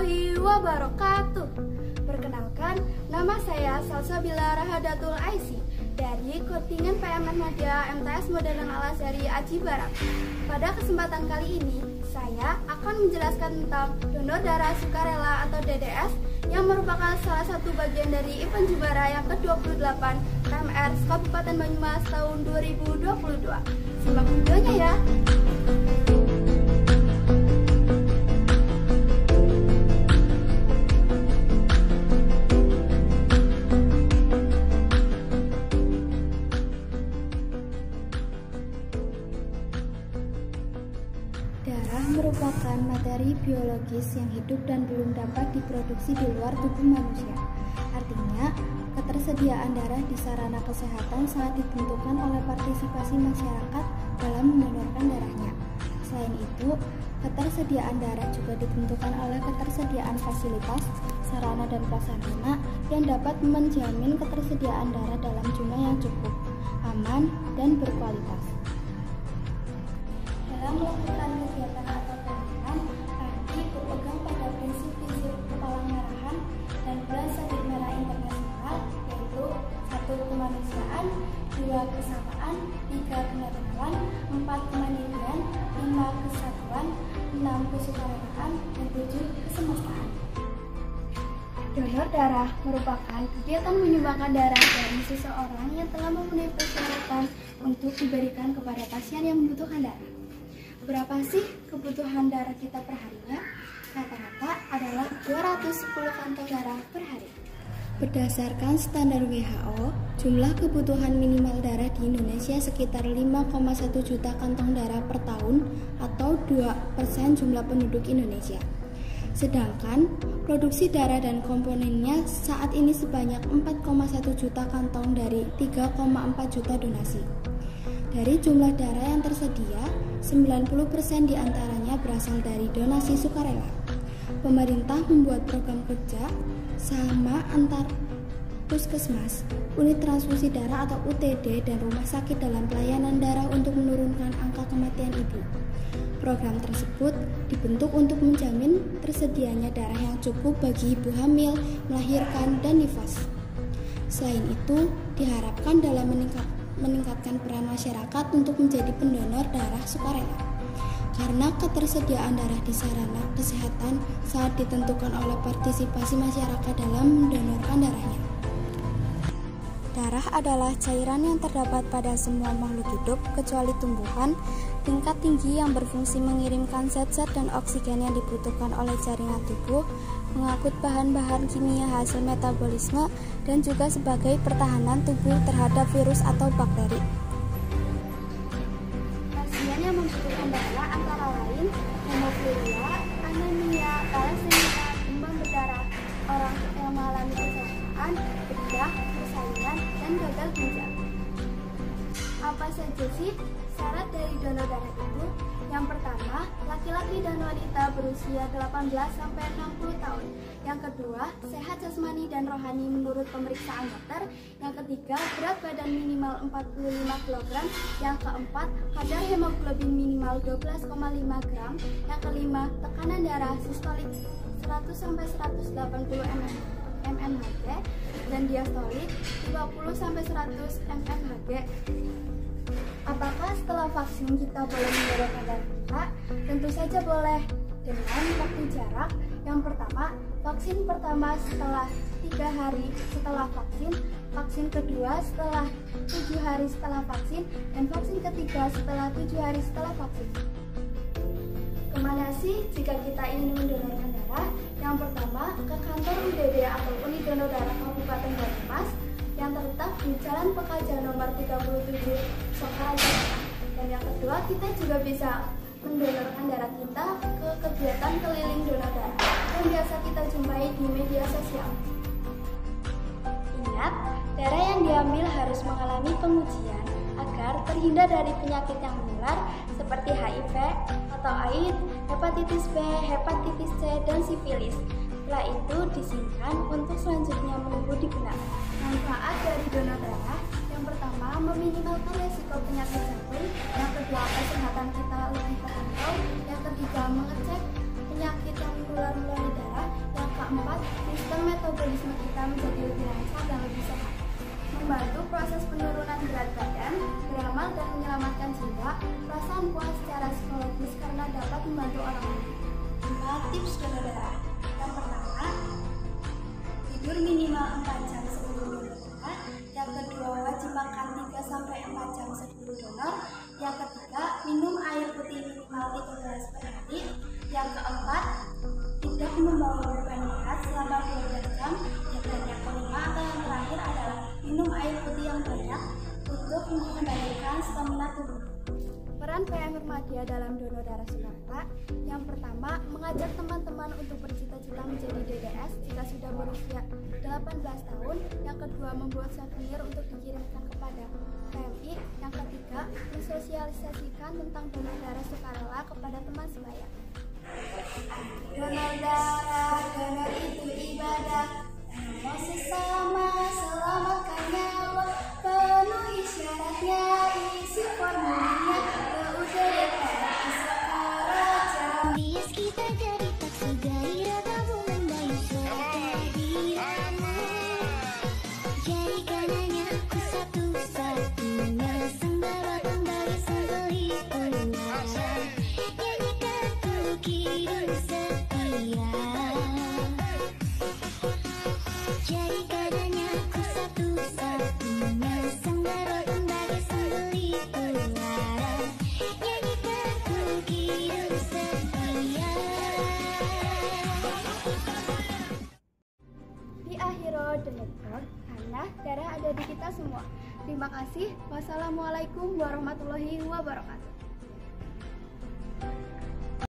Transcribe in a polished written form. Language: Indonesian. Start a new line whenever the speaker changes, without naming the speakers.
warahmatullahi wabarakatuh. Perkenalkan, nama saya Salsabila Rahadatul Aisy dari kontingen PM Muhammadiyah MTS Modern Al Azhari Aji Barang. Pada kesempatan kali ini, saya akan menjelaskan tentang donor darah sukarela atau DDS yang merupakan salah satu bagian dari event Jubara yang ke-28 KMR Kabupaten Banyumas tahun 2022. Simak videonya ya. Darah merupakan materi biologis yang hidup dan belum dapat diproduksi di luar tubuh manusia. Artinya, ketersediaan darah di sarana kesehatan sangat ditentukan oleh partisipasi masyarakat dalam mendonorkan darahnya. Selain itu, ketersediaan darah juga ditentukan oleh ketersediaan fasilitas, sarana dan prasarana yang dapat menjamin ketersediaan darah dalam jumlah yang cukup, aman, dan berkualitas. Dalam melakukan kegiatan atau kegiatan, kami berpegang pada prinsip-prinsip kepala merahan dan bulan salib merah internasional, yaitu 1. Kemanusiaan, 2. Kesamaan, 3. Kenetralan, 4. Kemandirian, 5. Kesatuan, 6. Kesukarelaan, dan 7. Kesemestaan. Donor darah merupakan kegiatan menyumbangkan darah dari seseorang yang telah memenuhi persyaratan untuk diberikan kepada pasien yang membutuhkan darah. Berapa sih kebutuhan darah kita per harinya? Rata-rata adalah 210 kantong darah per hari. Berdasarkan standar WHO, jumlah kebutuhan minimal darah di Indonesia sekitar 5,1 juta kantong darah per tahun atau 2% jumlah penduduk Indonesia. Sedangkan produksi darah dan komponennya saat ini sebanyak 4,1 juta kantong dari 3,4 juta donasi. Dari jumlah darah yang tersedia, 90% diantaranya berasal dari donasi sukarela. Pemerintah membuat program kerja sama antar puskesmas, unit transfusi darah atau UTD, dan rumah sakit dalam pelayanan darah untuk menurunkan angka kematian ibu. Program tersebut dibentuk untuk menjamin tersedianya darah yang cukup bagi ibu hamil, melahirkan, dan nifas. Selain itu, diharapkan dalam meningkatkan peran masyarakat untuk menjadi pendonor darah sukarela. Karena ketersediaan darah di sarana kesehatan sangat ditentukan oleh partisipasi masyarakat dalam mendonorkan darahnya. Darah adalah cairan yang terdapat pada semua makhluk hidup kecuali tumbuhan tingkat tinggi yang berfungsi mengirimkan zat-zat dan oksigen yang dibutuhkan oleh jaringan tubuh, mengangkut bahan-bahan kimia hasil metabolisme, dan juga sebagai pertahanan tubuh terhadap virus atau bakteri. Pasien yang membutuhkan darah antara lain hemofilia, anemia, thalassemia, demam berdarah, orang yang mengalami kecelakaan, bedah, persalinan, dan gagal ginjal. Apa saja sih syarat dari donor darah itu? Yang pertama, laki-laki dan wanita berusia 18-60 tahun. Yang kedua, sehat jasmani dan rohani menurut pemeriksaan dokter. Yang ketiga, berat badan minimal 45 kg. Yang keempat, kadar hemoglobin minimal 12,5 gram. Yang kelima, tekanan darah sistolik 100-180 mmHg dan diastolik 20-100 mmHg. Apakah setelah vaksin kita boleh mendonorkan darah kita? Tentu saja boleh, dengan waktu jarak. Yang pertama, vaksin pertama setelah 3 hari setelah vaksin, vaksin kedua setelah 7 hari setelah vaksin, dan vaksin ketiga setelah 7 hari setelah vaksin. Kemana sih jika kita ingin mendonorkan darah? Yang pertama, ke kantor UDD atau Unit Donor Darah Kabupaten Banyumas yang terletak di Jalan Pekaja nomor 37 Sokaraja. Dan yang kedua, kita juga bisa mendonorkan darah kita ke kegiatan keliling donor darah yang biasa kita jumpai di media sosial. Ingat, darah yang diambil harus mengalami pengujian agar terhindar dari penyakit yang menular seperti HIV atau AIDS, hepatitis B, hepatitis C, dan sifilis. Setelah itu disimpan untuk selanjutnya menunggu di benak. Manfaat dari donor darah: yang pertama, meminimalkan resiko penyakit jantung. Yang kedua, kesehatan kita lebih terpantau. Yang ketiga, mengecek penyakit yang menular melalui darah. metabolisme kita menjadi lebih lancar dan lebih sehat. Membantu proses penurunan berat badan, beramal dan menyelamatkan jiwa, perasaan puas secara psikologis karena dapat membantu orang lain. 5 tips donor darah. Yang pertama, tidur minimal 4 jam sebelum donor darah. Yang kedua, wajib makan 3-4 jam sebelum donor. Yang ketiga, minum air putih minimal 3 gelas per hari. Yang keempat, tidak membawa beban berat selama 12 jam. Dan yang kelima atau yang terakhir adalah minum air putih yang banyak untuk mengembalikan stamina tubuh. Peran PM Muhammadiyah dalam donor darah Sukarta. Yang pertama, mengajak teman-teman untuk bercita-cita menjadi DDS jika sudah berusia 18 tahun. Yang kedua, membuat souvenir untuk dikirimkan kepada PMI. Yang ketiga, mensosialisasikan tentang donor darah sukarela kepada teman sebaya. Donor darah, donor itu ibadah. Mau sesama, selamatkan nyawa. Penuhi syaratnya, isi formulirnya.
Bias kita jadi tak segairah tabungan bayi kehadiranmu. Jadikan hanya aku satu-satunya sembarakan dari sembeli ular. Nyanyikan untuk hidup setia. Jadikan hanya aku satu-satunya sembarakan dari sembeli ular. Nyanyikan untuk hidup setia.
Di Akhiro The Network, karena darah ada di kita semua. Terima kasih. Wassalamualaikum warahmatullahi wabarakatuh.